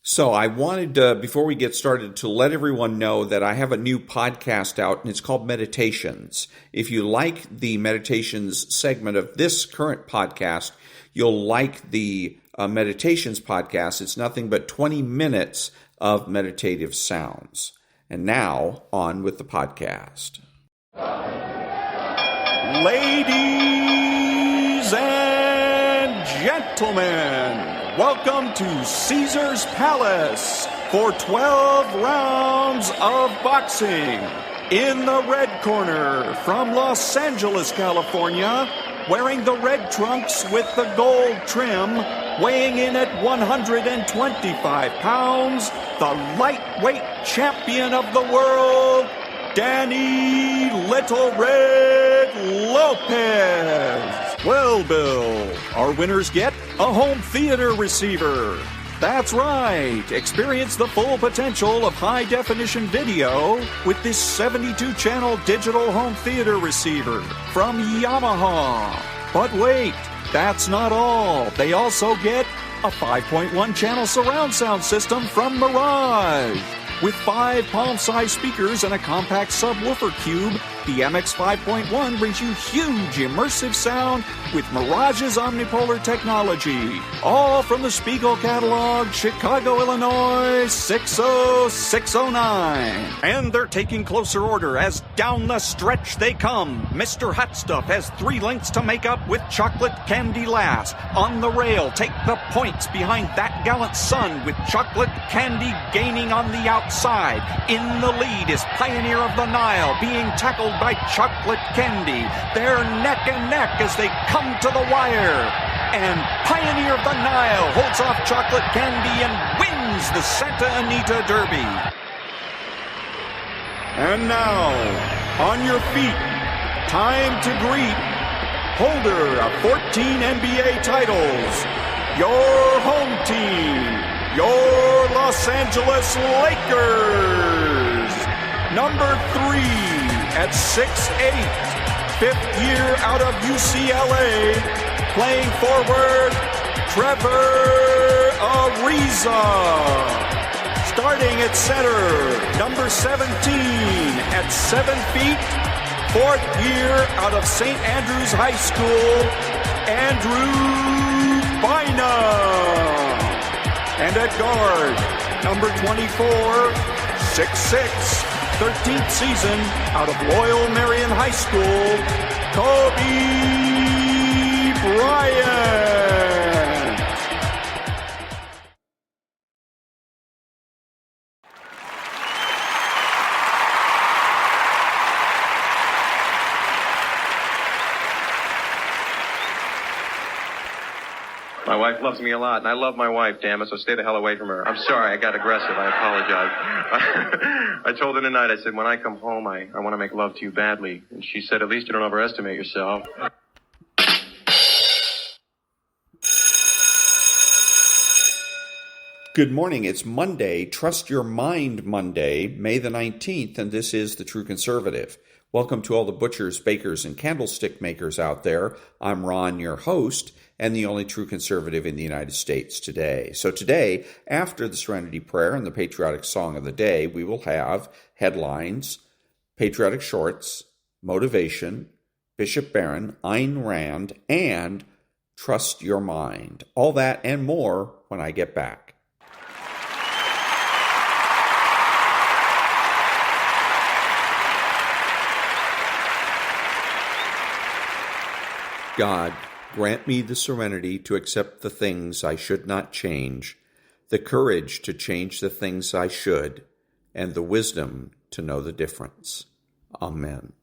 So I wanted, before we get started, to let everyone know that I have a new podcast out, and it's called Meditations. If you like the Meditations segment of this current podcast, you'll like the Meditations podcast. It's nothing but 20 minutes of meditative sounds. And now, on with the podcast. Ladies and gentlemen, welcome to Caesar's Palace for 12 rounds of boxing. In the red corner, from Los Angeles, California, wearing the red trunks with the gold trim, weighing in at 125 pounds, the lightweight champion of the world, Danny Little Red Lopez. Well, Bill, our winners get a home theater receiver. That's right. Experience the full potential of high-definition video with this 72-channel digital home theater receiver from Yamaha. But wait, that's not all. They also get a 5.1-channel surround sound system from Mirage. With 5 palm-sized speakers and a compact subwoofer cube, the MX 5.1 brings you huge immersive sound with Mirage's omnipolar technology. All from the Spiegel catalog, Chicago, Illinois, 60609. And they're taking closer order as down the stretch they come. Mr. Hot Stuff has 3 lengths to make up with chocolate candy last. On the rail, take the points behind that gallant son with chocolate candy gaining on the outside. In the lead is Pioneer of the Nile being tackled by chocolate candy. They're neck and neck as they come to the wire. And Pioneer of the Nile holds off chocolate candy and wins the Santa Anita Derby. And now, on your feet, time to greet holder of 14 NBA titles, your home team, your Los Angeles Lakers. Number 3 at 6'8", 5th year out of UCLA, playing forward, Trevor Ariza. Starting at center, number 17 at 7 feet, 4th year out of St. Andrews High School, Andrew Bynum. And at guard, number 24, 6'6", 13th season out of Loyal Marion High School, Kobe Bryant. My wife loves me a lot, and I love my wife, damn it, so stay the hell away from her. I'm sorry, I got aggressive. I apologize. I told her tonight, I said, when I come home, I want to make love to you badly. And she said, at least you don't overestimate yourself. Good morning. It's Monday, Trust Your Mind Monday, May the 19th, and this is The True Conservative. Welcome to all the butchers, bakers, and candlestick makers out there. I'm Ron, your host, and the only true conservative in the United States today. So today, after the Serenity Prayer and the patriotic song of the day, we will have headlines, patriotic shorts, motivation, Bishop Barron, Ayn Rand, and Trust Your Mind. All that and more when I get back. God, grant me the serenity to accept the things I should not change, the courage to change the things I should, and the wisdom to know the difference. Amen.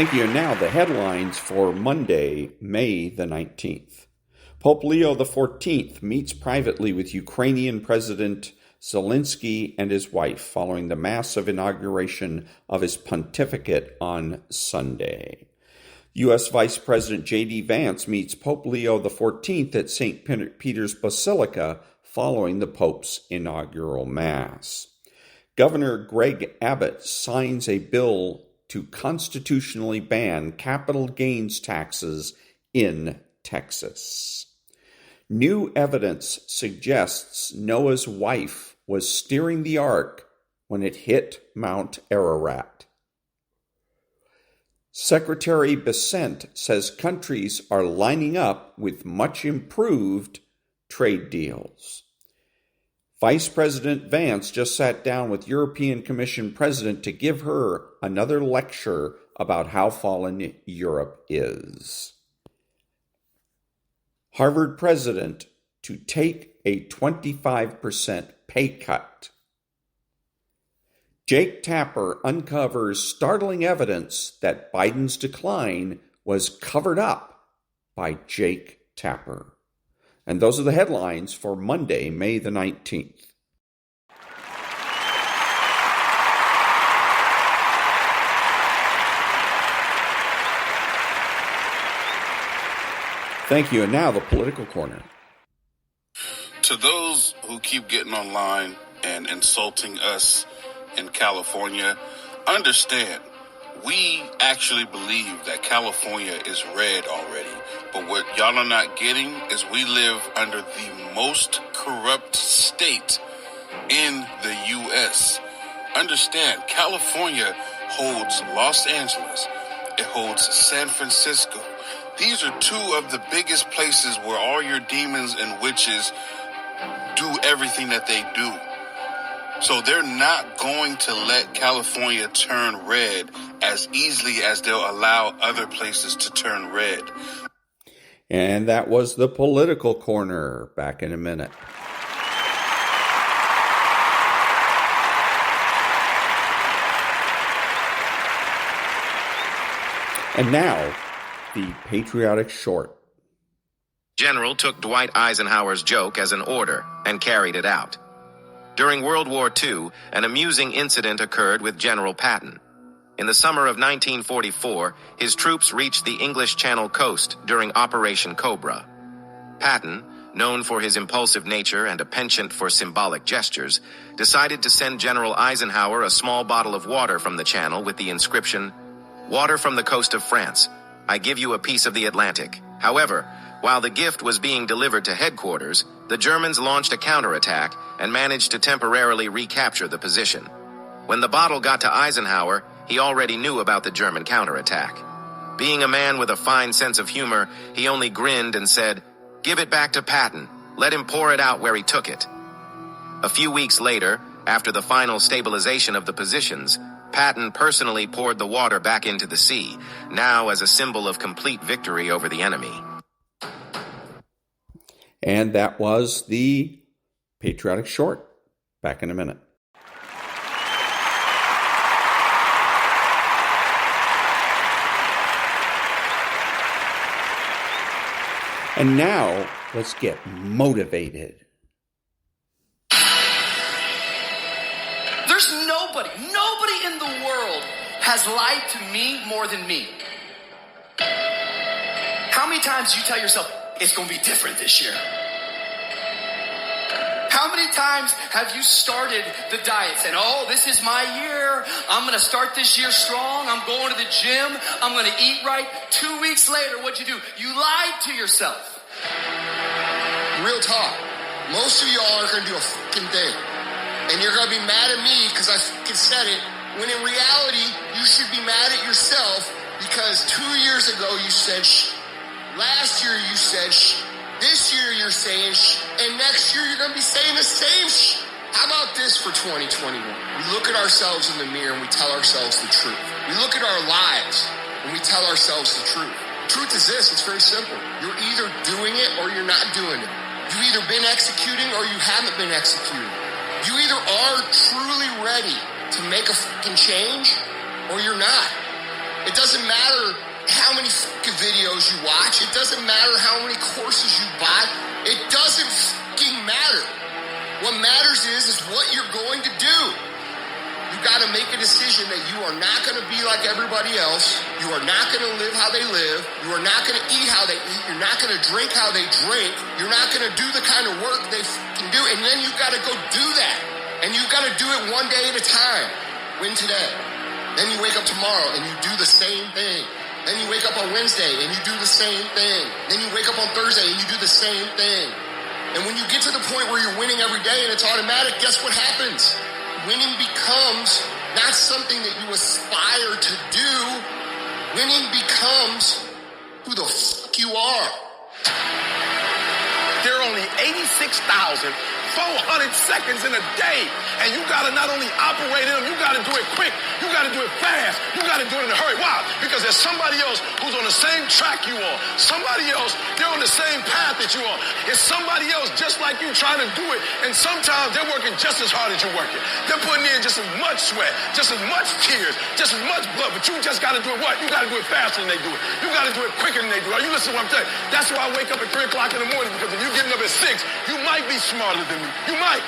Thank you. And now the headlines for Monday, May the 19th. Pope Leo XIV meets privately with Ukrainian President Zelensky and his wife following the massive inauguration of his pontificate on Sunday. U.S. Vice President J.D. Vance meets Pope Leo XIV at St. Peter's Basilica following the Pope's inaugural Mass. Governor Greg Abbott signs a bill to constitutionally ban capital gains taxes in Texas. New evidence suggests Noah's wife was steering the ark when it hit Mount Ararat. Secretary Bessent says countries are lining up with much improved trade deals. Vice President Vance just sat down with European Commission President to give her another lecture about how fallen Europe is. Harvard president to take a 25% pay cut. Jake Tapper uncovers startling evidence that Biden's decline was covered up by Jake Tapper. And those are the headlines for Monday, May the 19th. Thank you. And now the political corner. To those who keep getting online and insulting us in California, understand we actually believe that California is red already. But what y'all are not getting is we live under the most corrupt state in the U.S. Understand, California holds Los Angeles. It holds San Francisco. These are two of the biggest places where all your demons and witches do everything that they do. So they're not going to let California turn red as easily as they'll allow other places to turn red. And that was the political corner. Back in a minute. And now, the patriotic short. General took Dwight Eisenhower's joke as an order and carried it out. During World War II, an amusing incident occurred with General Patton. In the summer of 1944, his troops reached the English Channel coast during Operation Cobra. Patton, known for his impulsive nature and a penchant for symbolic gestures, decided to send General Eisenhower a small bottle of water from the Channel with the inscription, "Water from the coast of France. I give you a piece of the Atlantic." However, while the gift was being delivered to headquarters, the Germans launched a counterattack and managed to temporarily recapture the position. When the bottle got to Eisenhower, he already knew about the German counterattack. Being a man with a fine sense of humor, he only grinned and said, "Give it back to Patton. Let him pour it out where he took it." A few weeks later, after the final stabilization of the positions, Patton personally poured the water back into the sea, now as a symbol of complete victory over the enemy. And that was the patriotic short. Back in a minute. And now, let's get motivated. There's nobody in the world has lied to me more than me. How many times do you tell yourself, it's going to be different this year? How many times have you started the diet saying, oh, this is my year. I'm going to start this year strong. I'm going to the gym. I'm going to eat right. 2 weeks later, what'd you do? You lied to yourself. Real talk. Most of y'all are going to do a fucking thing. And you're going to be mad at me because I fucking said it. When in reality, you should be mad at yourself because 2 years ago you said shh. Last year you said shh. This year you're saying shh. And next year you're going to be saying the same shh. How about this for 2021? We look at ourselves in the mirror and we tell ourselves the truth. We look at our lives and we tell ourselves the truth. Truth is this, it's very simple. You're either doing it or you're not doing it. You've either been executing or you haven't been executing. You either are truly ready to make a fucking change or you're not. It doesn't matter how many fucking videos you watch. It doesn't matter how many courses you buy. It doesn't fucking matter. What matters is what you're going to do. You got to make a decision that you are not going to be like everybody else. You are not going to live how they live. You are not going to eat how they eat. You're not going to drink how they drink. You're not going to do the kind of work they fucking do. And then you got to go do that. And you got to do it one day at a time. Win today. Then you wake up tomorrow and you do the same thing. Then you wake up on Wednesday and you do the same thing. Then you wake up on Thursday and you do the same thing. And when you get to the point where you're winning every day and it's automatic, guess what happens? Winning becomes not something that you aspire to do. Winning becomes who the fuck you are. There are only 86,400 seconds in a day. And you got to not only operate in them, you got to do it quick. You got to do it fast. You got to do it in a hurry. Why? Because there's somebody else who's on the same track you are. Somebody else, they're on the same path that you are. It's somebody else just like you trying to do it. And sometimes they're working just as hard as you're working. They're putting in just as much sweat, just as much tears, just as much blood. But you just got to do it what? You got to do it faster than they do it. You got to do it quicker than they do it. Are you listening to what I'm telling you? That's why I wake up at 3 o'clock in the morning, because if you're getting up at 6, you might be smarter than me. You might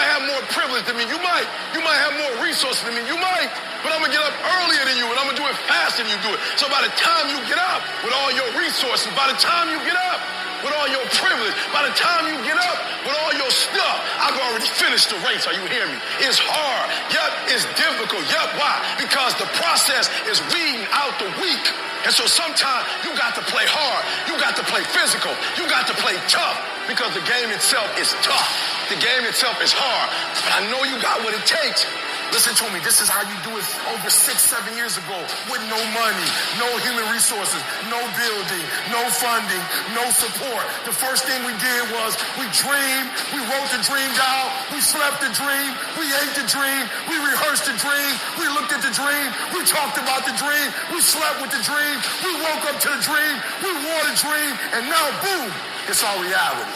have more privilege than me. You might have more resources than me. You might. But I'm going to get up earlier than you, and I'm going to do it faster than you do it. So by the time you get up with all your resources, by the time you get up with all your privilege, by the time you get up with all your stuff, I've already finished the race. Are you hearing me? It's hard. Yep, it's difficult. Yep, why? Because the process is weeding out the weak. And so sometimes you got to play hard. You got to play physical. You got to play tough, because the game itself is tough. The game itself is hard. But I know you got what it takes. Listen to me, this is how you do it over 6-7 years ago, with no money, no human resources, no building, no funding, no support. The first thing we did was we dreamed, we wrote the dream down, we slept the dream, we ate the dream, we rehearsed the dream, we looked at the dream, we talked about the dream, we slept with the dream, we woke up to the dream, we wore the dream, and now boom, it's our reality.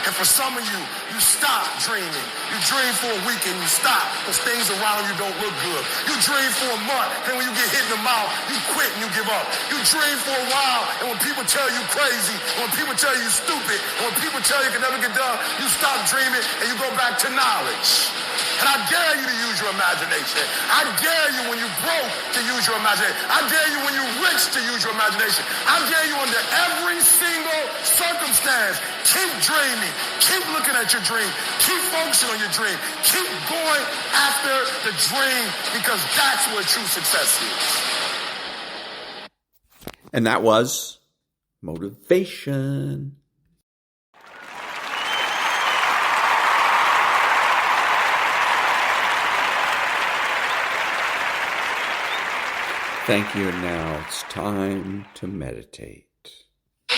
And for some of you, you stop dreaming. You dream for a week and you stop because things around you don't look good. You dream for a month, and when you get hit in the mouth, you quit and you give up. You dream for a while, and when people tell you crazy, when people tell you stupid, and when people tell you can never get done, you stop dreaming and you go back to knowledge. And I dare you to use your imagination. I dare you when you're broke to use your imagination. I dare you when you're rich to use your imagination. I dare you under every single circumstance. Keep dreaming. Keep looking at your dream. Keep focusing on your dream. Keep going after the dream, because that's where true success is. And that was motivation. Thank you, and now it's time to meditate. Feel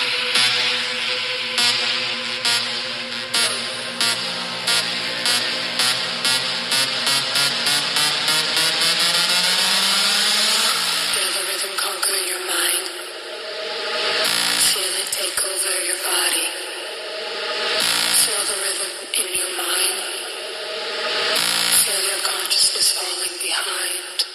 the rhythm conquer your mind. Feel it take over your body. Feel the rhythm in your mind. Feel your consciousness falling behind.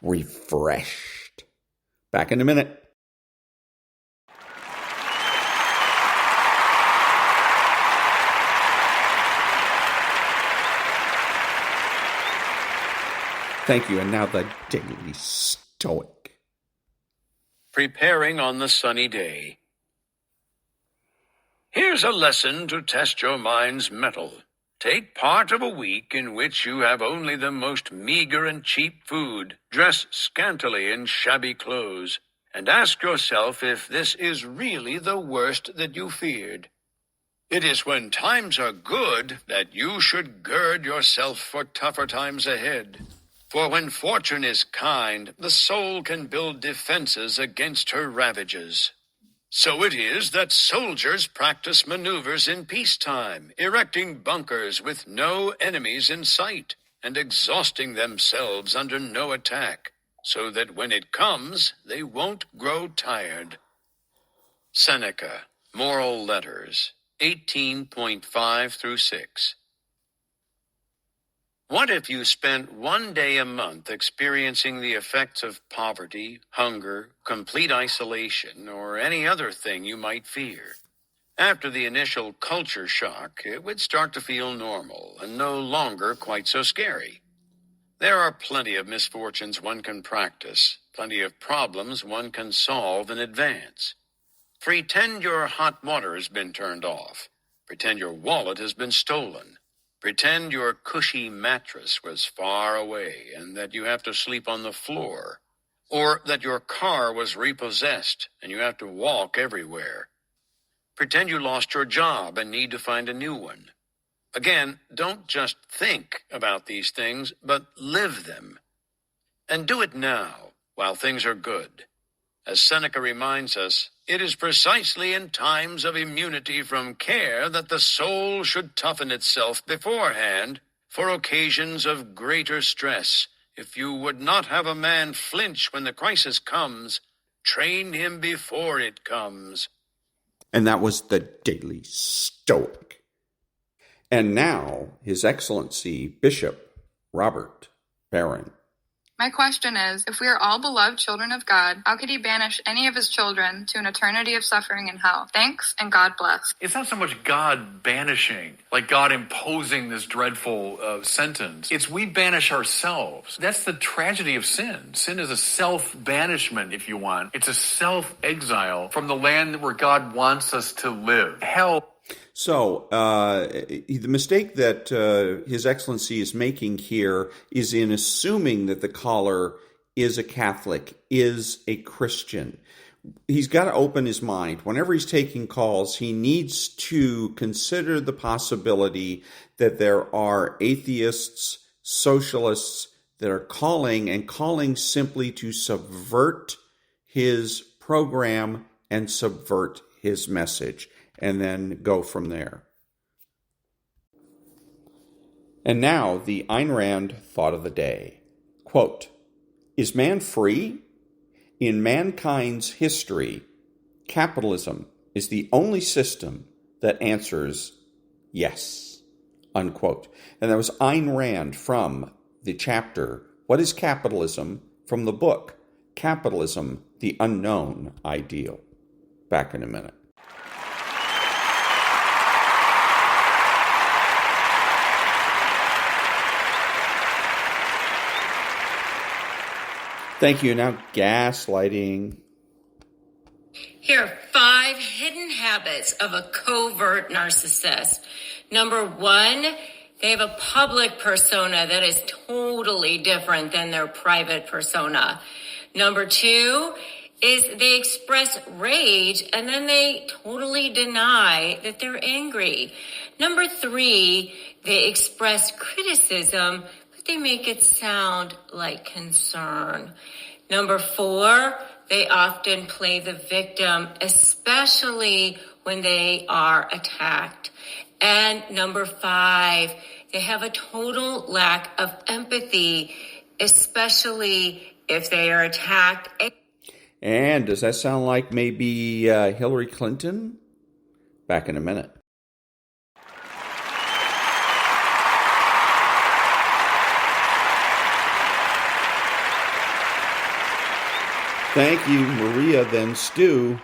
refreshed. Back in a minute. Thank you. And now the Daily Stoic. Preparing on the sunny day. Here's a lesson to test your mind's mettle. Take part of a week in which you have only the most meager and cheap food, dress scantily in shabby clothes, and ask yourself if this is really the worst that you feared. It is when times are good that you should gird yourself for tougher times ahead. For when fortune is kind, the soul can build defenses against her ravages. So it is that soldiers practice maneuvers in peacetime, erecting bunkers with no enemies in sight, and exhausting themselves under no attack, so that when it comes, they won't grow tired. Seneca, Moral Letters, 18.5 through 6. What if you spent one day a month experiencing the effects of poverty, hunger, complete isolation, or any other thing you might fear? After the initial culture shock, it would start to feel normal and no longer quite so scary. There are plenty of misfortunes one can practice, plenty of problems one can solve in advance. Pretend your hot water has been turned off. Pretend your wallet has been stolen. Pretend your cushy mattress was far away and that you have to sleep on the floor, or that your car was repossessed and you have to walk everywhere. Pretend you lost your job and need to find a new one. Again, don't just think about these things, but live them. And do it now, while things are good. As Seneca reminds us, it is precisely in times of immunity from care that the soul should toughen itself beforehand for occasions of greater stress. If you would not have a man flinch when the crisis comes, train him before it comes. And that was the Daily Stoic. And now, His Excellency Bishop Robert Barron. My question is, if we are all beloved children of God, how could he banish any of his children to an eternity of suffering and hell? Thanks, and God bless. It's not so much God banishing, like God imposing this dreadful sentence. It's we banish ourselves. That's the tragedy of sin. Sin is a self-banishment, if you want. It's a self-exile from the land where God wants us to live. Hell. So, the mistake that His Excellency is making here is in assuming that the caller is a Catholic, is a Christian. He's got to open his mind. Whenever he's taking calls, he needs to consider the possibility that there are atheists, socialists that are calling simply to subvert his program and subvert his message, and then go from there. And now, the Ayn Rand thought of the day. Quote, "Is man free? In mankind's history, capitalism is the only system that answers yes." Unquote. And that was Ayn Rand from the chapter, What is Capitalism? From the book, Capitalism, the Unknown Ideal. Back in a minute. Thank you. Now, gaslighting. Here are 5 hidden habits of a covert narcissist. Number 1, they have a public persona that is totally different than their private persona. Number 2 is they express rage and then they totally deny that they're angry. Number 3, they express criticism, they make it sound like concern. Number 4, they often play the victim, especially when they are attacked. And number 5, they have a total lack of empathy, especially if they are attacked. And does that sound like maybe Hillary Clinton? Back in a minute. Thank you, Maria, then Stu.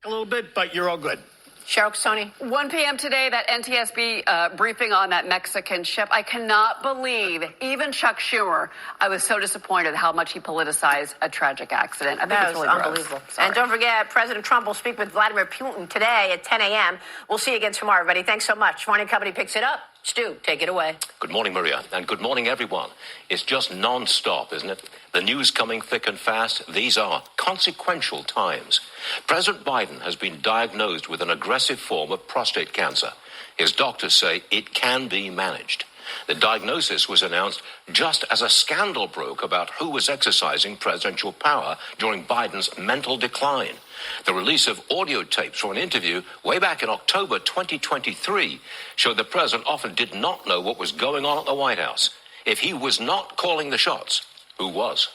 A little bit, but you're all good. Cheryl, Tony. 1 p.m. today, that NTSB briefing on that Mexican ship. I cannot believe, even Chuck Schumer, I was so disappointed how much he politicized a tragic accident. I think it's really unbelievable. Sorry. And don't forget, President Trump will speak with Vladimir Putin today at 10 a.m. We'll see you again tomorrow, everybody. Thanks so much. Varney and Company picks it up. Stu, take it away. Good morning, Maria, and good morning, everyone. It's just non-stop, isn't it? The news coming thick and fast. These are consequential times. President Biden has been diagnosed with an aggressive form of prostate cancer. His doctors say it can be managed. The diagnosis was announced just as a scandal broke about who was exercising presidential power during Biden's mental decline. The release of audio tapes from an interview way back in October 2023 showed the president often did not know what was going on at the White House. If he was not calling the shots, who was?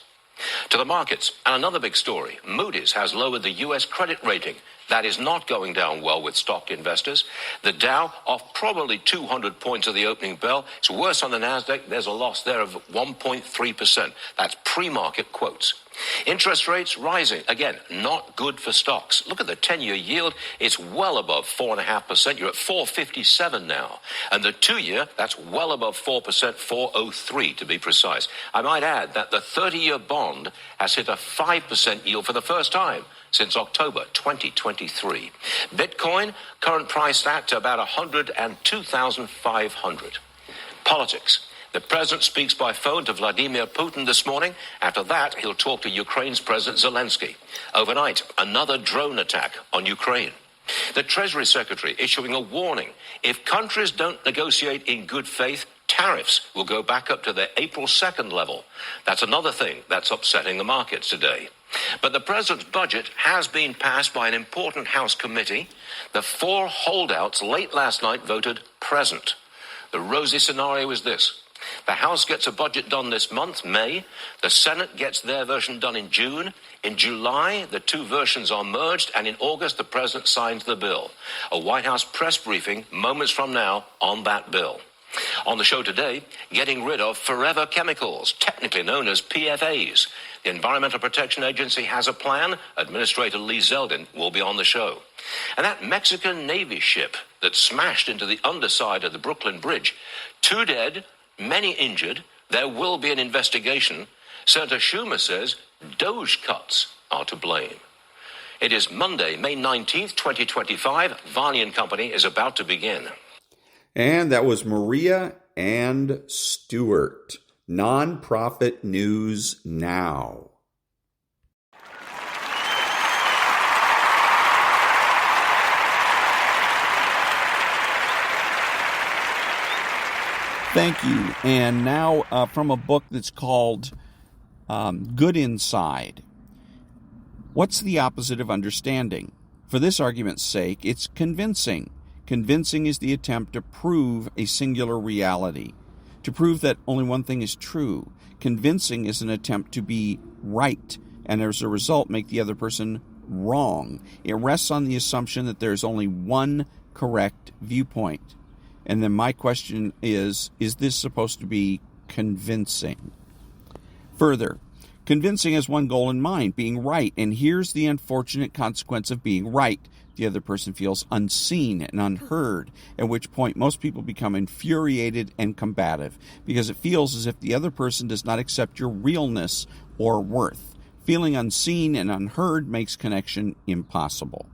To the markets, and another big story. Moody's has lowered the U.S. credit rating. That is not going down well with stock investors. The Dow off probably 200 points of the opening bell. It's worse on the Nasdaq. There's a loss there of 1.3%. That's pre-market quotes. Interest rates rising. Again, not good for stocks. Look at the 10-year yield. It's well above 4.5%. You're at 4.57 now. And the 2-year, that's well above 4%, 4.03 to be precise. I might add that the 30-year bond has hit a 5% yield for the first time since October 2023. Bitcoin, current price at about 102,500. Politics. The president speaks by phone to Vladimir Putin this morning. After that, he'll talk to Ukraine's President Zelensky. Overnight, another drone attack on Ukraine. The Treasury Secretary issuing a warning. If countries don't negotiate in good faith, tariffs will go back up to their April 2nd level. That's another thing that's upsetting the markets today. But the president's budget has been passed by an important House committee. The 4 holdouts late last night voted present. The rosy scenario is this. The House gets a budget done this month, May. The Senate gets their version done in June. In July, the 2 versions are merged, and in August, the president signs the bill. A White House press briefing moments from now on that bill. On the show today, getting rid of forever chemicals, technically known as PFAs. The Environmental Protection Agency has a plan. Administrator Lee Zeldin will be on the show. And that Mexican Navy ship that smashed into the underside of the Brooklyn Bridge, 2 dead, many injured. There will be an investigation. Senator Schumer says Doge cuts are to blame. It is Monday, May 19th, 2025. Varney and Company is about to begin. And that was Maria and Stewart. Nonprofit News Now. Thank you. And now from a book that's called Good Inside. What's the opposite of understanding? For this argument's sake, it's convincing. Convincing is the attempt to prove a singular reality, to prove that only one thing is true. Convincing is an attempt to be right, and as a result make the other person wrong. It rests on the assumption that there's only one correct viewpoint. And then my question is this supposed to be convincing? Further, convincing has one goal in mind, being right. And here's the unfortunate consequence of being right. The other person feels unseen and unheard, at which point most people become infuriated and combative, because it feels as if the other person does not accept your realness or worth. Feeling unseen and unheard makes connection impossible.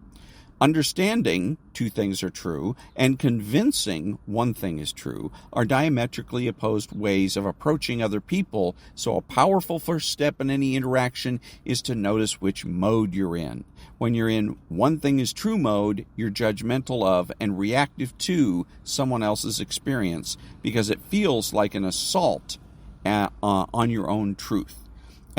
Understanding 2 things are true and convincing 1 thing is true are diametrically opposed ways of approaching other people, so a powerful first step in any interaction is to notice which mode you're in. When you're in 1 thing is true mode, you're judgmental of and reactive to someone else's experience because it feels like an assault on your own truth.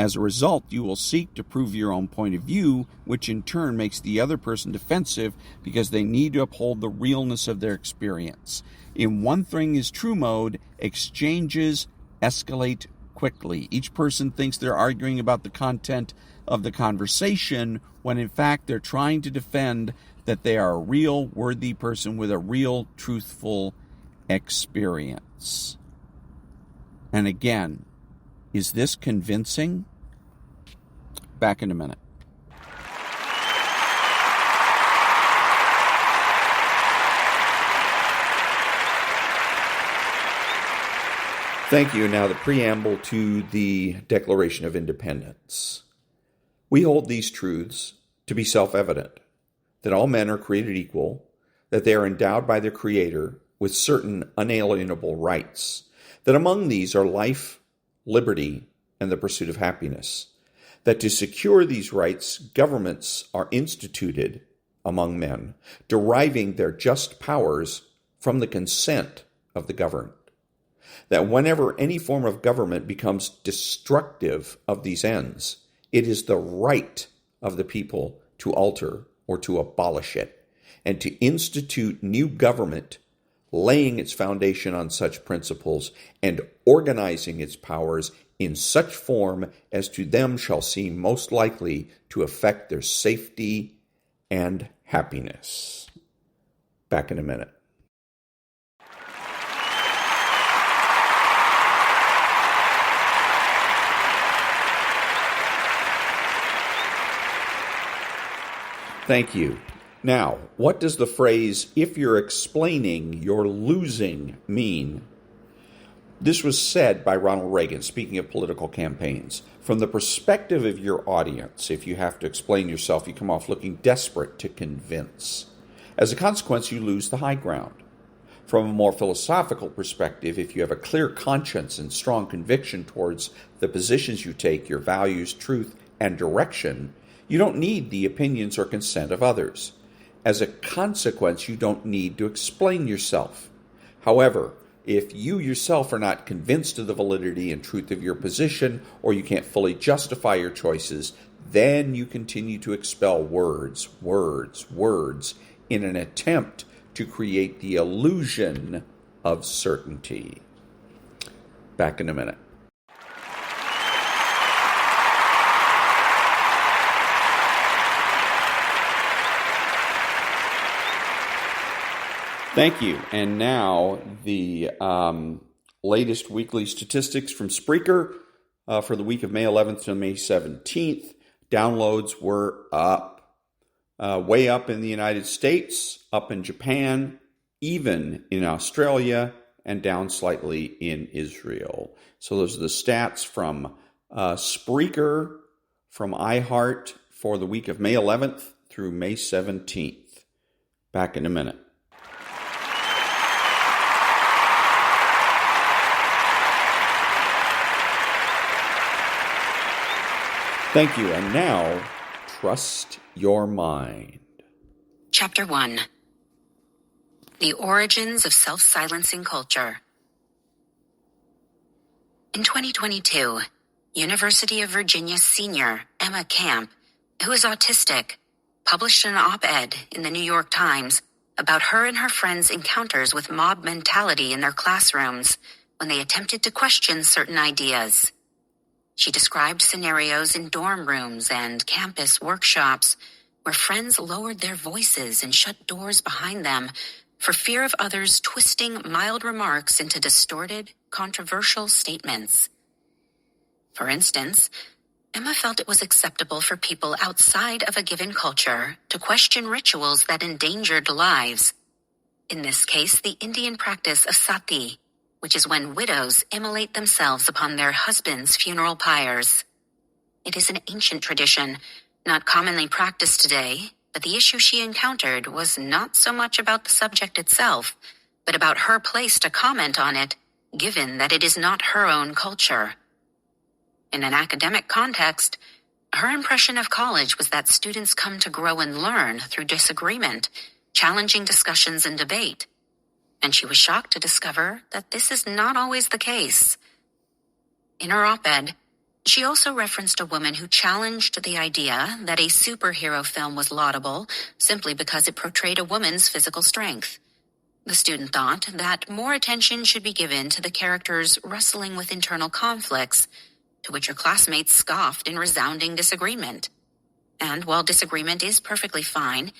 As a result, you will seek to prove your own point of view, which in turn makes the other person defensive because they need to uphold the realness of their experience. In 1 thing is true mode, exchanges escalate quickly. Each person thinks they're arguing about the content of the conversation when in fact they're trying to defend that they are a real, worthy person with a real, truthful experience. And again, is this convincing? Back in a minute. Thank you. Now the preamble to the Declaration of Independence. We hold these truths to be self-evident, that all men are created equal, that they are endowed by their Creator with certain unalienable rights, that among these are life, liberty, and the pursuit of happiness, that to secure these rights, governments are instituted among men, deriving their just powers from the consent of the governed, that whenever any form of government becomes destructive of these ends, it is the right of the people to alter or to abolish it, and to institute new government, laying its foundation on such principles and organizing its powers in such form as to them shall seem most likely to affect their safety and happiness. Back in a minute. Thank you. Now, what does the phrase, if you're explaining, you're losing, mean? This was said by Ronald Reagan, speaking of political campaigns. From the perspective of your audience, if you have to explain yourself, you come off looking desperate to convince. As a consequence, you lose the high ground. From a more philosophical perspective, if you have a clear conscience and strong conviction towards the positions you take, your values, truth, and direction, you don't need the opinions or consent of others. As a consequence, you don't need to explain yourself. However, if you yourself are not convinced of the validity and truth of your position, or you can't fully justify your choices, then you continue to expel words in an attempt to create the illusion of certainty. Back in a minute. Thank you. And now the latest weekly statistics from Spreaker for the week of May 11th to May 17th. Downloads were up. Way up in the United States, up in Japan, even in Australia, and down slightly in Israel. So those are the stats from Spreaker, from iHeart for the week of May 11th through May 17th. Back in a minute. Thank you. And now, trust your mind. Chapter 1. The Origins of Self-Silencing Culture. In 2022, University of Virginia senior Emma Camp, who is autistic, published an op-ed in the New York Times about her and her friends' encounters with mob mentality in their classrooms when they attempted to question certain ideas. She described scenarios in dorm rooms and campus workshops where friends lowered their voices and shut doors behind them for fear of others twisting mild remarks into distorted, controversial statements. For instance, Emma felt it was acceptable for people outside of a given culture to question rituals that endangered lives. In this case, the Indian practice of sati, which is when widows immolate themselves upon their husbands' funeral pyres. It is an ancient tradition, not commonly practiced today, but the issue she encountered was not so much about the subject itself, but about her place to comment on it, given that it is not her own culture. In an academic context, her impression of college was that students come to grow and learn through disagreement, challenging discussions and debate. And she was shocked to discover that this is not always the case. In her op-ed, she also referenced a woman who challenged the idea that a superhero film was laudable simply because it portrayed a woman's physical strength. The student thought that more attention should be given to the characters wrestling with internal conflicts, to which her classmates scoffed in resounding disagreement. And while disagreement is perfectly fine,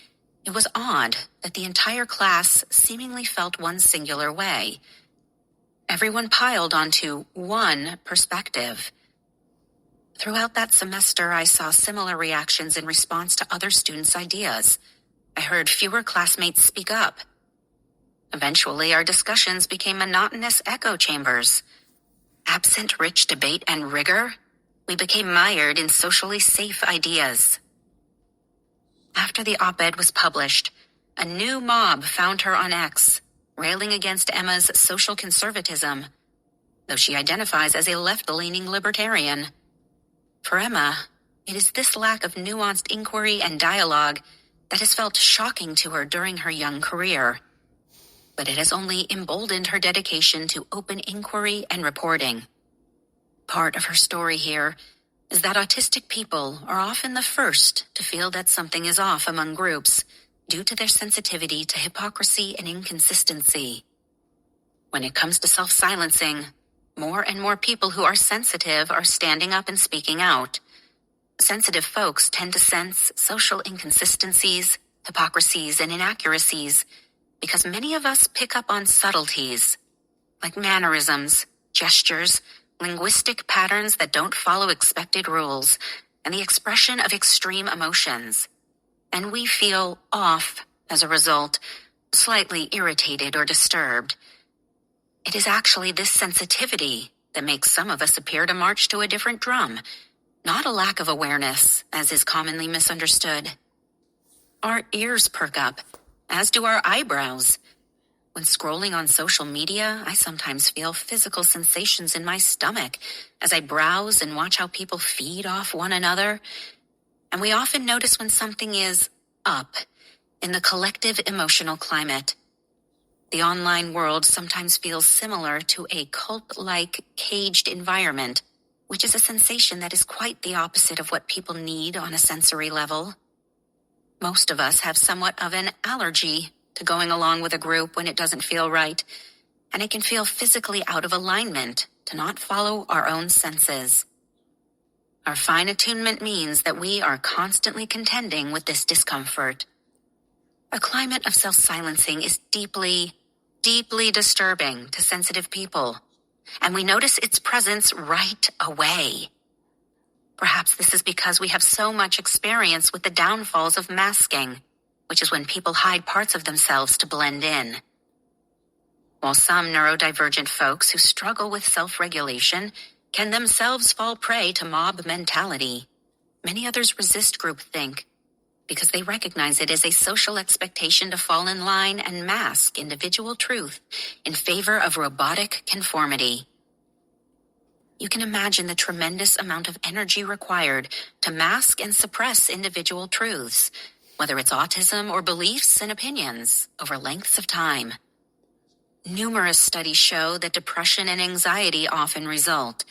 it was odd that the entire class seemingly felt one singular way. Everyone piled onto one perspective. Throughout that semester, I saw similar reactions in response to other students' ideas. I heard fewer classmates speak up. Eventually, our discussions became monotonous echo chambers. Absent rich debate and rigor, we became mired in socially safe ideas. After the op-ed was published, a new mob found her on X, railing against Emma's social conservatism, though she identifies as a left-leaning libertarian. For Emma, it is this lack of nuanced inquiry and dialogue that has felt shocking to her during her young career. But it has only emboldened her dedication to open inquiry and reporting. Part of her story here is that autistic people are often the first to feel that something is off among groups due to their sensitivity to hypocrisy and inconsistency. When it comes to self-silencing, more and more people who are sensitive are standing up and speaking out. Sensitive folks tend to sense social inconsistencies, hypocrisies, and inaccuracies because many of us pick up on subtleties, like mannerisms, gestures, linguistic patterns that don't follow expected rules, and the expression of extreme emotions. And we feel off as a result, slightly irritated or disturbed. It is actually this sensitivity that makes some of us appear to march to a different drum, not a lack of awareness, as is commonly misunderstood. Our ears perk up, as do our eyebrows. When scrolling on social media, I sometimes feel physical sensations in my stomach as I browse and watch how people feed off one another. And we often notice when something is up in the collective emotional climate. The online world sometimes feels similar to a cult-like caged environment, which is a sensation that is quite the opposite of what people need on a sensory level. Most of us have somewhat of an allergy to going along with a group when it doesn't feel right, and it can feel physically out of alignment to not follow our own senses. Our fine attunement means that we are constantly contending with this discomfort. A climate of self-silencing is deeply, deeply disturbing to sensitive people, and we notice its presence right away. Perhaps this is because we have so much experience with the downfalls of masking, which is when people hide parts of themselves to blend in. While some neurodivergent folks who struggle with self-regulation can themselves fall prey to mob mentality, many others resist groupthink because they recognize it as a social expectation to fall in line and mask individual truth in favor of robotic conformity. You can imagine the tremendous amount of energy required to mask and suppress individual truths, whether it's autism or beliefs and opinions, over lengths of time. Numerous studies show that depression and anxiety often result,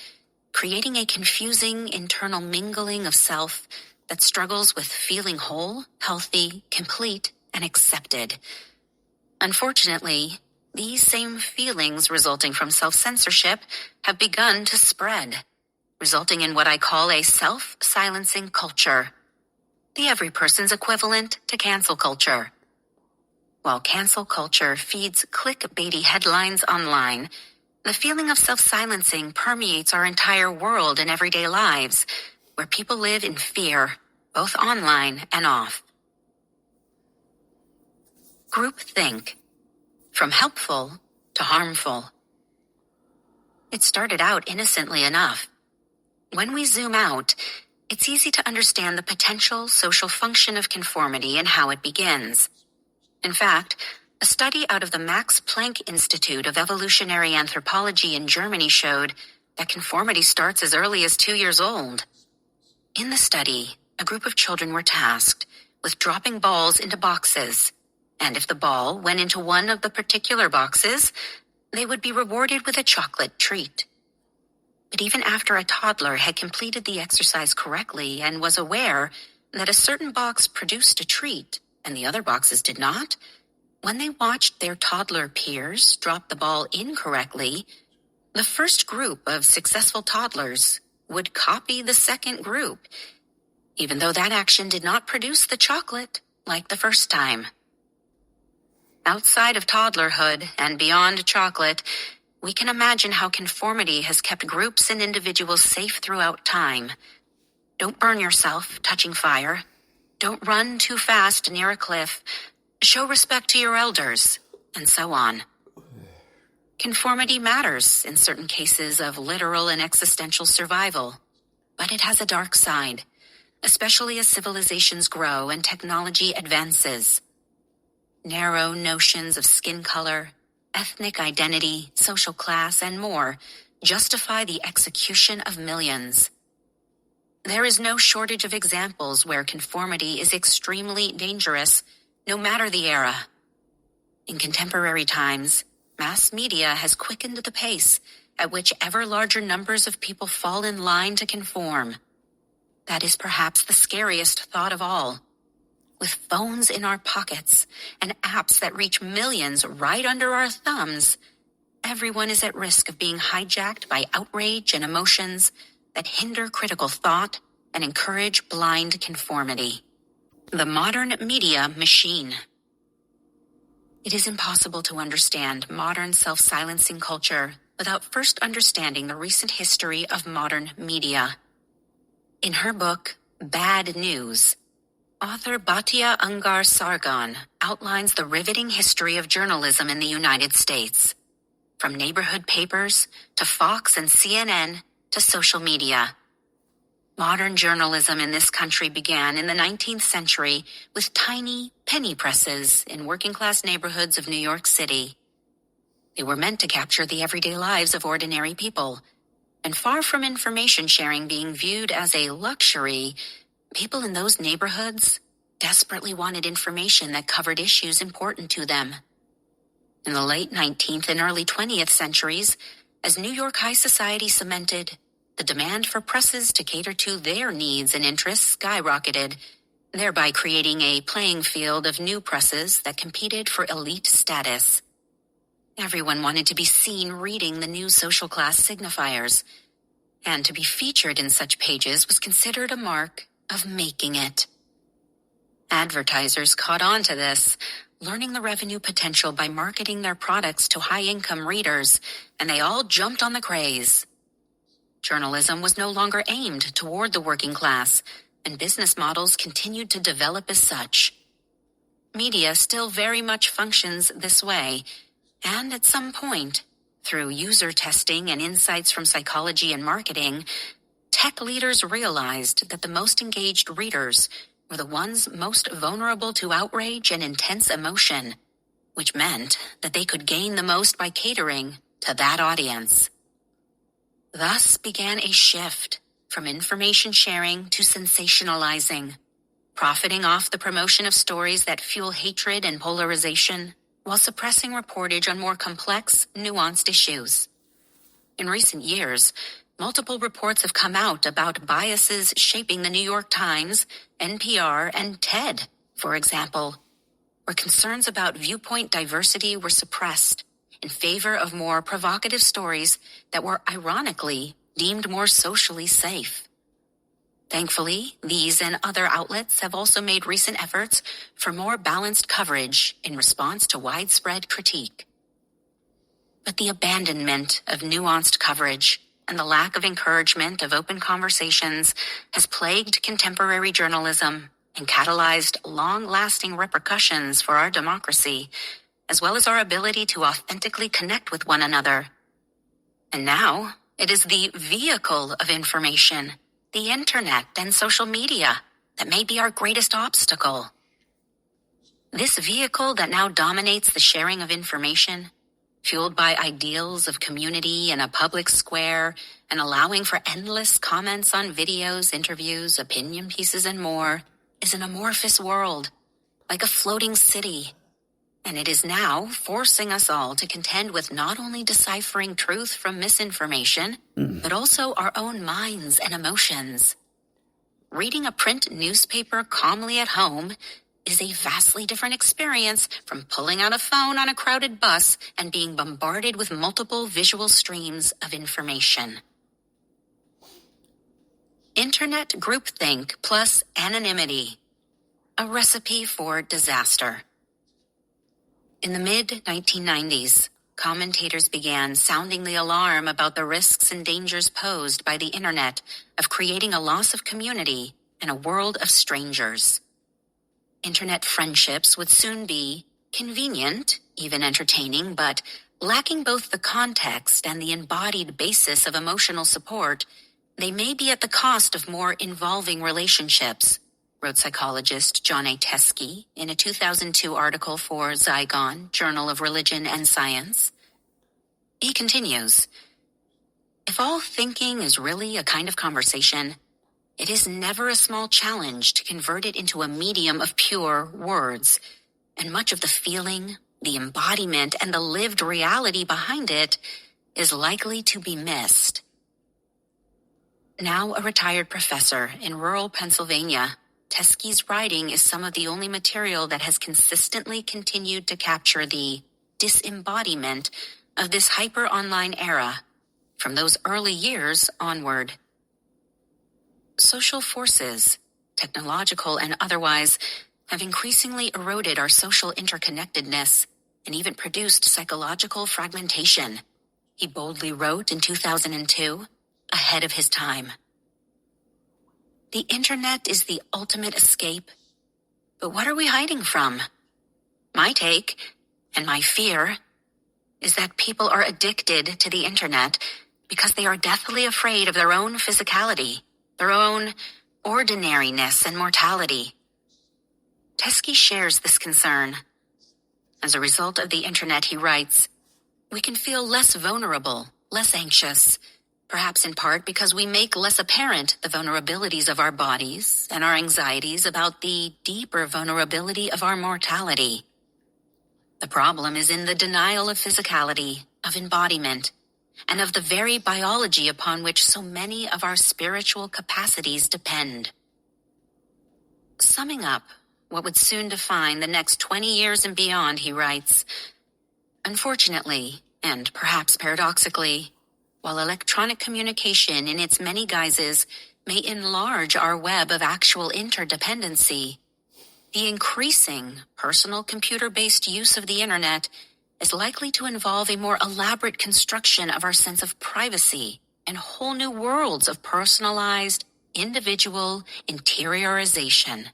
creating a confusing internal mingling of self that struggles with feeling whole, healthy, complete, and accepted. Unfortunately, these same feelings resulting from self-censorship have begun to spread, resulting in what I call a self-silencing culture, the every person's equivalent to cancel culture. While cancel culture feeds clickbaity headlines online, the feeling of self-silencing permeates our entire world and everyday lives, where people live in fear, both online and off. Groupthink, from helpful to harmful. It started out innocently enough. When we zoom out, it's easy to understand the potential social function of conformity and how it begins. In fact, a study out of the Max Planck Institute of Evolutionary Anthropology in Germany showed that conformity starts as early as 2 years old. In the study, a group of children were tasked with dropping balls into boxes, and if the ball went into one of the particular boxes, they would be rewarded with a chocolate treat. But even after a toddler had completed the exercise correctly and was aware that a certain box produced a treat and the other boxes did not, when they watched their toddler peers drop the ball incorrectly, the first group of successful toddlers would copy the second group, even though that action did not produce the chocolate like the first time. Outside of toddlerhood and beyond chocolate, we can imagine how conformity has kept groups and individuals safe throughout time, Don't burn yourself touching fire. Don't run too fast near a cliff. Show respect to your elders, and so on. Conformity matters in certain cases of literal and existential survival, but it has a dark side, especially as civilizations grow and technology advances. Narrow notions of skin color, ethnic identity, social class, and more justify the execution of millions. There is no shortage of examples where conformity is extremely dangerous, no matter the era. In contemporary times, mass media has quickened the pace at which ever larger numbers of people fall in line to conform. That is perhaps the scariest thought of all. With phones in our pockets and apps that reach millions right under our thumbs, everyone is at risk of being hijacked by outrage and emotions that hinder critical thought and encourage blind conformity. The modern media machine. It is impossible to understand modern self-silencing culture without first understanding the recent history of modern media. In her book, Bad News, author Batya Ungar Sargon outlines the riveting history of journalism in the United States, from neighborhood papers to Fox and CNN to social media. Modern journalism in this country began in the 19th century with tiny penny presses in working-class neighborhoods of New York City. They were meant to capture the everyday lives of ordinary people, and far from information sharing being viewed as a luxury, people in those neighborhoods desperately wanted information that covered issues important to them. In the late 19th and early 20th centuries, as New York high society cemented, the demand for presses to cater to their needs and interests skyrocketed, thereby creating a playing field of new presses that competed for elite status. Everyone wanted to be seen reading the new social class signifiers, and to be featured in such pages was considered a mark of making it. Advertisers caught on to this, learning the revenue potential by marketing their products to high-income readers, and they all jumped on the craze. Journalism was no longer aimed toward the working class, and business models continued to develop as such. Media still very much functions this way, and at some point, through user testing and insights from psychology and marketing, tech leaders realized that the most engaged readers were the ones most vulnerable to outrage and intense emotion, which meant that they could gain the most by catering to that audience. Thus began a shift from information sharing to sensationalizing, profiting off the promotion of stories that fuel hatred and polarization, while suppressing reportage on more complex, nuanced issues. In recent years, multiple reports have come out about biases shaping the New York Times, NPR, and TED, for example, where concerns about viewpoint diversity were suppressed in favor of more provocative stories that were ironically deemed more socially safe. Thankfully, these and other outlets have also made recent efforts for more balanced coverage in response to widespread critique. But the abandonment of nuanced coverage and the lack of encouragement of open conversations has plagued contemporary journalism and catalyzed long-lasting repercussions for our democracy, as well as our ability to authentically connect with one another. And now, it is the vehicle of information, the internet and social media, that may be our greatest obstacle. This vehicle that now dominates the sharing of information, fueled by ideals of community in a public square and allowing for endless comments on videos, interviews, opinion pieces, and more, is an amorphous world, like a floating city. And it is now forcing us all to contend with not only deciphering truth from misinformation, but also our own minds and emotions. Reading a print newspaper calmly at home is a vastly different experience from pulling out a phone on a crowded bus and being bombarded with multiple visual streams of information. Internet groupthink plus anonymity, a recipe for disaster. In the mid-1990s, commentators began sounding the alarm about the risks and dangers posed by the internet of creating a loss of community and a world of strangers. Internet friendships would soon be convenient, even entertaining, but lacking both the context and the embodied basis of emotional support, they may be at the cost of more involving relationships, wrote psychologist John A. Teskey in a 2002 article for Zygon, Journal of Religion and Science. He continues, "If all thinking is really a kind of conversation, it is never a small challenge to convert it into a medium of pure words, and much of the feeling, the embodiment, and the lived reality behind it is likely to be missed." Now a retired professor in rural Pennsylvania, Teskey's writing is some of the only material that has consistently continued to capture the disembodiment of this hyper-online era from those early years onward. Social forces, technological and otherwise, have increasingly eroded our social interconnectedness and even produced psychological fragmentation, he boldly wrote in 2002, ahead of his time. The internet is the ultimate escape, but what are we hiding from? My take, and my fear, is that people are addicted to the internet because they are deathly afraid of their own physicality, their own ordinariness and mortality. Teskey shares this concern. As a result of the internet, he writes, we can feel less vulnerable, less anxious, perhaps in part because we make less apparent the vulnerabilities of our bodies and our anxieties about the deeper vulnerability of our mortality. The problem is in the denial of physicality, of embodiment, and of the very biology upon which so many of our spiritual capacities depend. Summing up what would soon define the next 20 years and beyond, he writes, unfortunately, and perhaps paradoxically, while electronic communication in its many guises may enlarge our web of actual interdependency, the increasing personal computer-based use of the internet is likely to involve a more elaborate construction of our sense of privacy and whole new worlds of personalized, individual interiorization.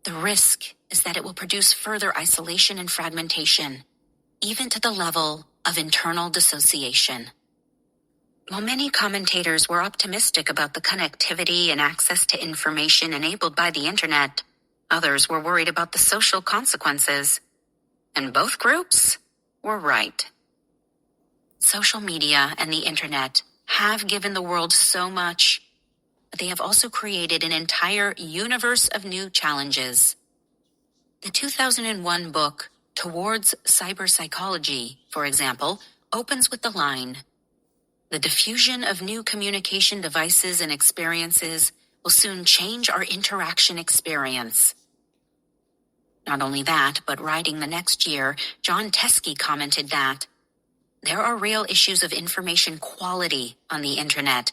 The risk is that it will produce further isolation and fragmentation, even to the level of internal dissociation. While many commentators were optimistic about the connectivity and access to information enabled by the internet, others were worried about the social consequences, and both groups were right. Social media and the internet have given the world so much, but they have also created an entire universe of new challenges. The 2001 book, Towards Cyberpsychology, for example, opens with the line, "The diffusion of new communication devices and experiences will soon change our interaction experience." Not only that, but writing the next year, John Teskey commented that there are real issues of information quality on the internet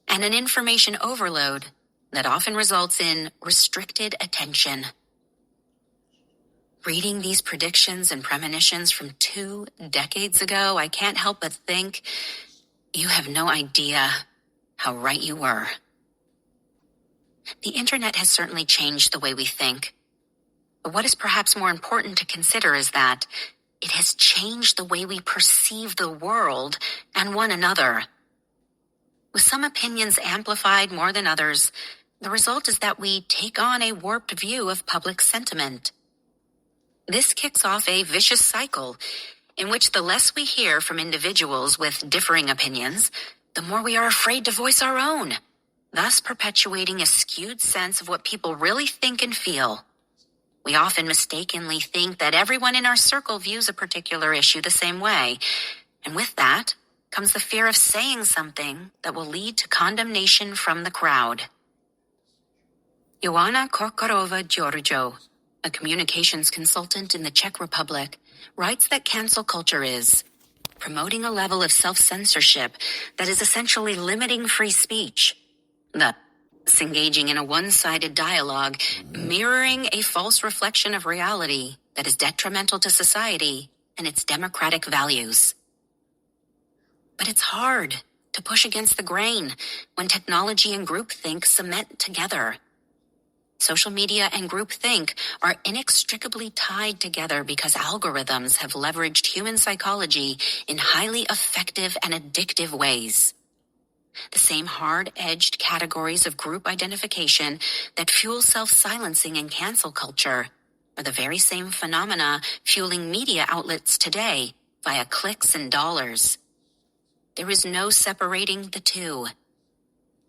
and an information overload that often results in restricted attention. Reading these predictions and premonitions from 2 decades ago, I can't help but think, you have no idea how right you were. The internet has certainly changed the way we think. But what is perhaps more important to consider is that it has changed the way we perceive the world and one another. With some opinions amplified more than others, the result is that we take on a warped view of public sentiment. This kicks off a vicious cycle in which the less we hear from individuals with differing opinions, the more we are afraid to voice our own, thus perpetuating a skewed sense of what people really think and feel. We often mistakenly think that everyone in our circle views a particular issue the same way, and with that comes the fear of saying something that will lead to condemnation from the crowd. Joanna Korkorova-Giorgio, a communications consultant in the Czech Republic, writes that cancel culture is promoting a level of self-censorship that is essentially limiting free speech, thus engaging in a one-sided dialogue, mirroring a false reflection of reality that is detrimental to society and its democratic values. But it's hard to push against the grain when technology and groupthink cement together. Social media and groupthink are inextricably tied together because algorithms have leveraged human psychology in highly effective and addictive ways. The same hard-edged categories of group identification that fuel self-silencing and cancel culture are the very same phenomena fueling media outlets today via clicks and dollars. There is no separating the two.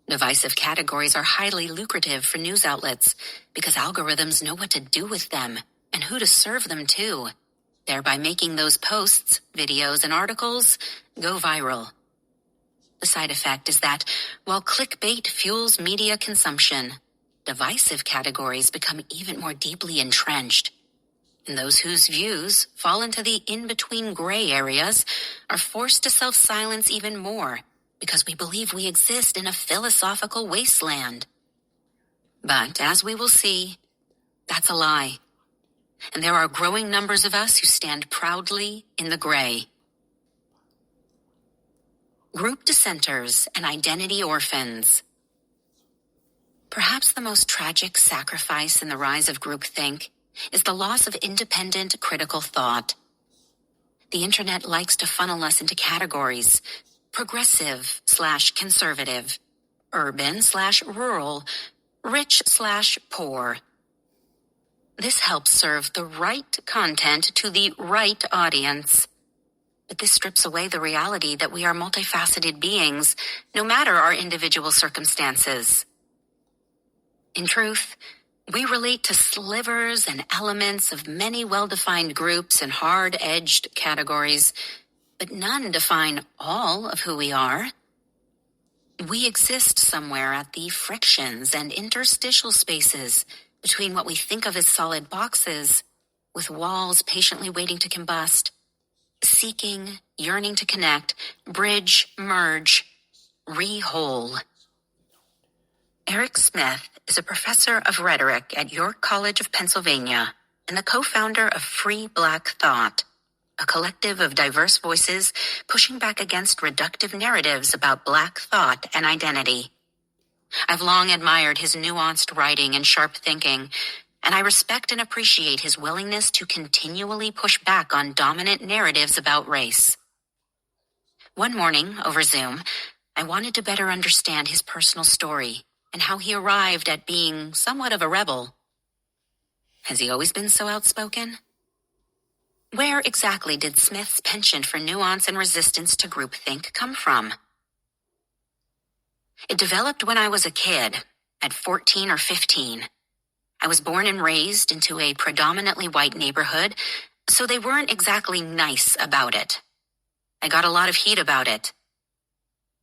Divisive categories are highly lucrative for news outlets because algorithms know what to do with them and who to serve them to, thereby making those posts, videos, and articles go viral. The side effect is that while clickbait fuels media consumption, divisive categories become even more deeply entrenched. And those whose views fall into the in-between gray areas are forced to self-silence even more because we believe we exist in a philosophical wasteland. But as we will see, that's a lie. And there are growing numbers of us who stand proudly in the gray. Group dissenters and identity orphans. Perhaps the most tragic sacrifice in the rise of groupthink is the loss of independent critical thought. The internet likes to funnel us into categories: progressive/conservative, urban/rural, rich/poor. This helps serve the right content to the right audience. But this strips away the reality that we are multifaceted beings, no matter our individual circumstances. In truth, we relate to slivers and elements of many well-defined groups and hard-edged categories, but none define all of who we are. We exist somewhere at the frictions and interstitial spaces between what we think of as solid boxes, with walls patiently waiting to combust, seeking, yearning to connect, bridge, merge, re-whole. Eric Smith is a professor of rhetoric at York College of Pennsylvania and the co-founder of Free Black Thought, a collective of diverse voices pushing back against reductive narratives about Black thought and identity. I've long admired his nuanced writing and sharp thinking, and I respect and appreciate his willingness to continually push back on dominant narratives about race. One morning, over Zoom, I wanted to better understand his personal story and how he arrived at being somewhat of a rebel. Has he always been so outspoken? Where exactly did Smith's penchant for nuance and resistance to groupthink come from? It developed when I was a kid, at 14 or 15. I was born and raised into a predominantly white neighborhood, so they weren't exactly nice about it. I got a lot of heat about it.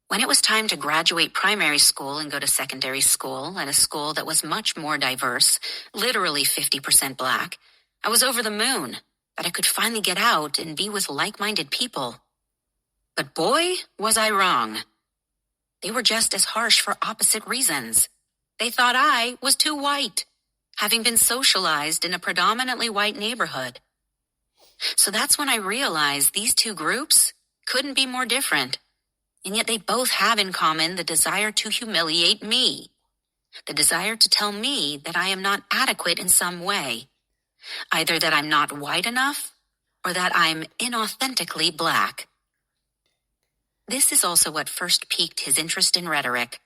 When it was time to graduate primary school and go to secondary school at a school that was much more diverse, literally 50% Black, I was over the moon that I could finally get out and be with like-minded people. But boy, was I wrong. They were just as harsh for opposite reasons. They thought I was too white, having been socialized in a predominantly white neighborhood. So that's when I realized these two groups couldn't be more different. And yet they both have in common the desire to humiliate me, the desire to tell me that I am not adequate in some way, either that I'm not white enough or that I'm inauthentically Black. This is also what first piqued his interest in rhetoric.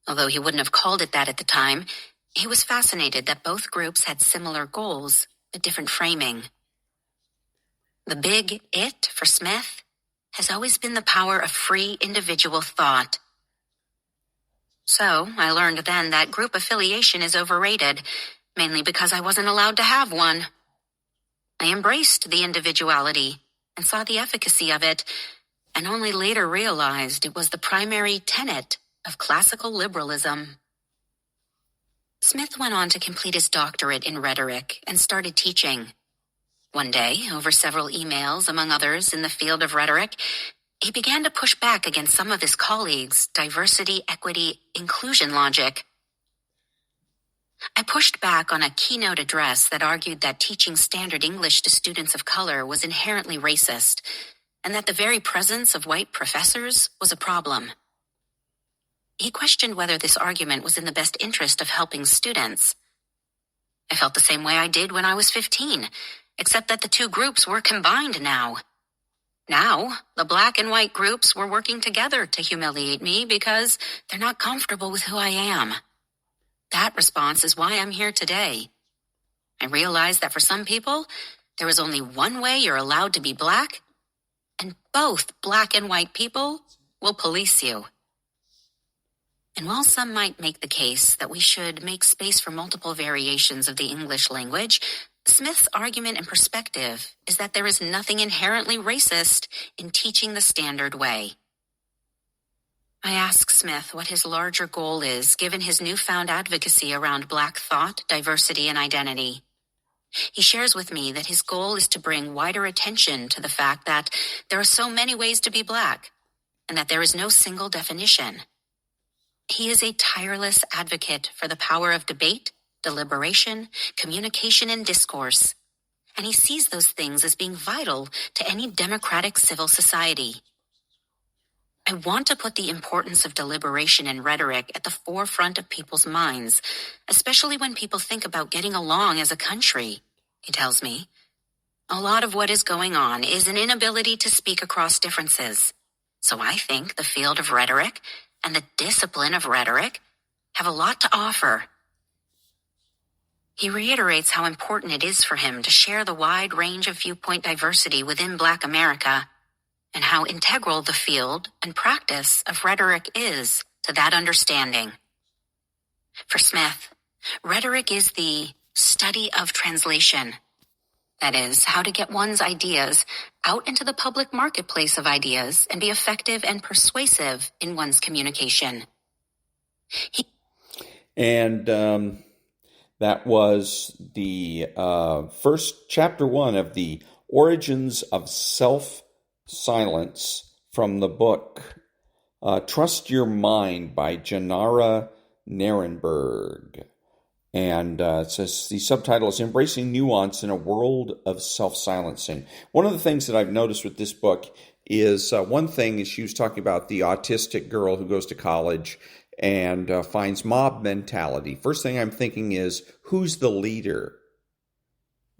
Although he wouldn't have called it that at the time, he was fascinated that both groups had similar goals, but different framing. The big it for Smith has always been the power of free individual thought. So I learned then that group affiliation is overrated, mainly because I wasn't allowed to have one. I embraced the individuality and saw the efficacy of it, and only later realized it was the primary tenet of classical liberalism. Smith went on to complete his doctorate in rhetoric and started teaching. One day, over several emails, among others, in the field of rhetoric, he began to push back against some of his colleagues' diversity, equity, inclusion logic. I pushed back on a keynote address that argued that teaching standard English to students of color was inherently racist, and that the very presence of white professors was a problem. He questioned whether this argument was in the best interest of helping students. I felt the same way I did when I was 15, except that the two groups were combined now. Now, the black and white groups were working together to humiliate me because they're not comfortable with who I am. That response is why I'm here today. I realize that for some people, there is only one way you're allowed to be black, and both black and white people will police you. And while some might make the case that we should make space for multiple variations of the English language, Smith's argument and perspective is that there is nothing inherently racist in teaching the standard way. I ask Smith what his larger goal is, given his newfound advocacy around Black thought, diversity, and identity. He shares with me that his goal is to bring wider attention to the fact that there are so many ways to be Black, and that there is no single definition. He is a tireless advocate for the power of debate, deliberation, communication, and discourse, and he sees those things as being vital to any democratic civil society. I want to put the importance of deliberation and rhetoric at the forefront of people's minds, especially when people think about getting along as a country, he tells me. A lot of what is going on is an inability to speak across differences. So I think the field of rhetoric and the discipline of rhetoric have a lot to offer. He reiterates how important it is for him to share the wide range of viewpoint diversity within Black America, and how integral the field and practice of rhetoric is to that understanding. For Smith, rhetoric is the study of translation. That is, how to get one's ideas out into the public marketplace of ideas and be effective and persuasive in one's communication. That was the first chapter 1 of the Origins of Self-Silence from the book Trust Your Mind by Janara Narenberg. And it says the subtitle is Embracing Nuance in a World of Self-Silencing. One of the things that I've noticed with this book is one thing is she was talking about the autistic girl who goes to college and finds mob mentality. First thing I'm thinking is, who's the leader?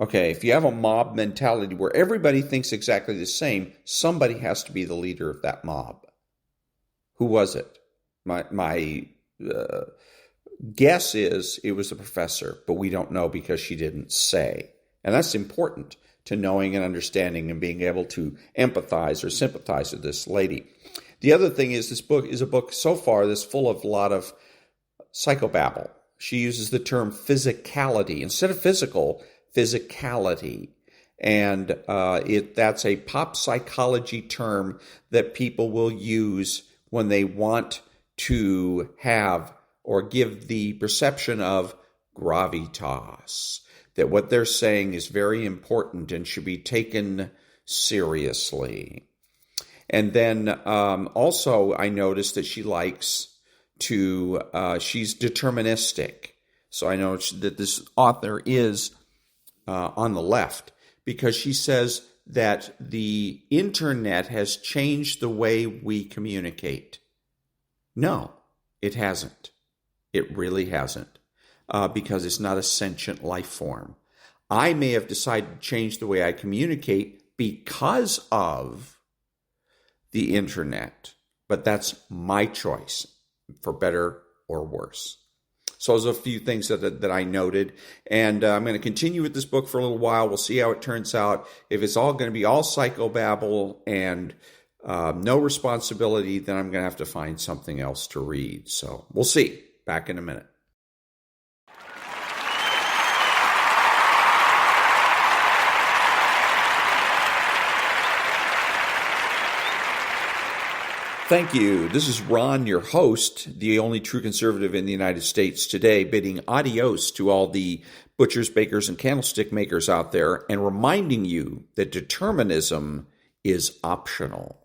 Okay, if you have a mob mentality where everybody thinks exactly the same, somebody has to be the leader of that mob. Who was it? My guess is it was the professor, but we don't know because she didn't say. And that's important to knowing and understanding and being able to empathize or sympathize with this lady. The other thing is this book is a book so far that's full of a lot of psychobabble. She uses the term physicality. Instead of physical, physicality. And that's a pop psychology term that people will use when they want to have or give the perception of gravitas, that what they're saying is very important and should be taken seriously. And then also I noticed that she likes to, she's deterministic. So I know that this author is on the left because she says that the internet has changed the way we communicate. No, it hasn't. It really hasn't, because it's not a sentient life form. I may have decided to change the way I communicate because of the internet, but that's my choice, for better or worse. So those are a few things that I noted, and I'm going to continue with this book for a little while. We'll see how it turns out. If it's all going to be all psychobabble and no responsibility, then I'm going to have to find something else to read. So we'll see. Back in a minute. Thank you. This is Ron, your host, the only true conservative in the United States today, bidding adios to all the butchers, bakers, and candlestick makers out there and reminding you that determinism is optional.